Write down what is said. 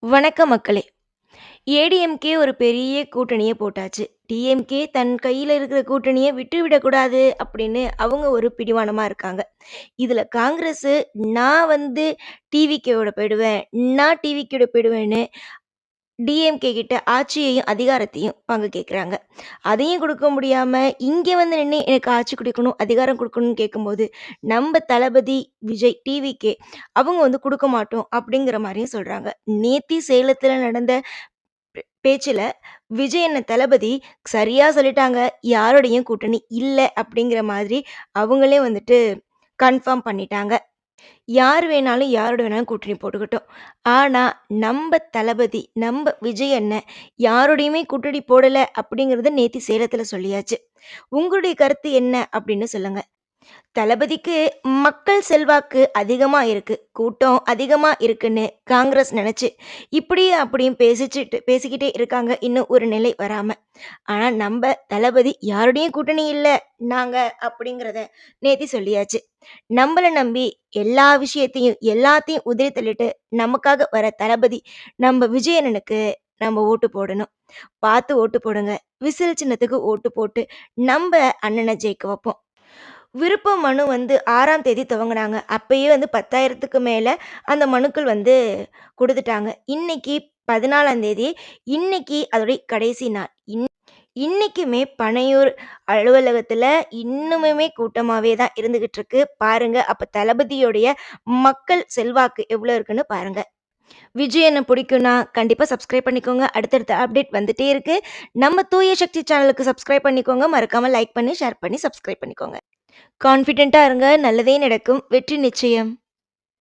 வணக்கம் மக்களே! ஏடிஎம்கே ஒரு பெரிய கூட்டணிய போட்டாச்சு. டிஎம்கே தன் கையில இருக்கிற கூட்டணிய விட்டு விடக்கூடாது அப்படின்னு அவங்க ஒரு பிடிவானமா இருக்காங்க. இதுல காங்கிரஸு நான் டிவிகேவோட போயிடுவேன். நான் டிவிகேட போயிடுவேன்னு டிஎம்கே கிட்ட ஆட்சியையும், அதிகாரத்தையும் பங்கு கேட்குறாங்க. அதையும் குடுக்க முடியாம, இங்க வந்து நின்னு எனக்கு ஆட்சி குடுக்கணும், அதிகாரம் குடுக்கணும்னு கேட்கும்போது, நம்ப தளபதி விஜய் டிவிகே அவங்க குடுக்க மாட்டோம் அப்படிங்கிற மாரியும் சொல்றாங்க. நேத்தி சேலத்துல நடந்த பேச்சுல விஜய் அண்ணன் தளபதி சரியா சொல்லிட்டாங்க. யாரோடையும் கூட்டணி இல்ல அப்படிங்கிற மாதிரி அவங்களே கன்ஃபார்ம் பண்ணிட்டாங்க. யார் வேணாலும் யாரோட வேணாலும் கூட்டணி போட்டுக்கட்டும். ஆனா, நம்ப தளபதி, நம்ப விஜய் அண்ணன் யாரோடையுமே கூட்டணி போடல அப்படிங்கிறத நேத்து சேலத்துல சொல்லியாச்சு. உங்களுடைய கருத்து என்ன அப்படின்னு சொல்லுங்க. தளபதிக்கு மக்கள் செல்வாக்கு அதிகமா இருக்கு. கூட்டம் அதிகமா இருக்குன்னு காங்கிரஸ் நெனச்சு, இப்படியும் அப்படியும் பேசிக்கிட்டே இருக்காங்க இன்னும் ஒரு நிலை வராம. ஆனா நம்ப தளபதி யாரோடையும் கூட்டணி இல்ல நாங்க அப்படிங்கிறத நேத்து சொல்லியாச்சு. நம்பள நம்பி எல்லா விஷயத்தையும், எல்லாத்தையும் உதறி தள்ளிட்டு நமக்காக வர தளபதி நம்ப விஜய் அண்ணனுக்கு நம்ம ஓட்டு போடணும். பார்த்து ஓட்டு போடுங்க. விசில் சின்னத்துக்கு ஓட்டு போட்டு நம்ப அண்ணன ஜெயிக்க வைப்போம். விருப்ப மனு 6ஆம் தேதி துவங்குனாங்க. அப்பயே 10,000க்கு மேல அந்த மனுக்கள் குடுத்துட்டாங்க. இன்னைக்கு 14ஆம் தேதி. இன்னைக்கு அதோடைய கடைசி நாள். இன்னைக்குமே பனையூர் அலுவலகத்துல இன்னுமுமே கூட்டமாவே தான் இருந்துகிட்டு இருக்கு. பாருங்க, அப்ப தளபதியோடைய மக்கள் செல்வாக்கு எவ்வளோ இருக்குன்னு பாருங்க. விஜய் என்ன பிடிக்கும்னா, கண்டிப்பா சப்ஸ்கிரைப் பண்ணிக்கோங்க. அடுத்தடுத்த அப்டேட் வந்துட்டே இருக்கு. நம்ம தூய சக்தி சேனலுக்கு சப்ஸ்கிரைப் பண்ணிக்கோங்க. மறக்காம லைக் பண்ணி, ஷேர் பண்ணி, சப்ஸ்கிரைப் பண்ணிக்கோங்க. கான்ஃபிடென்ட்டா இருங்க. நல்லதே நடக்கும். வெற்றி நிச்சயம்.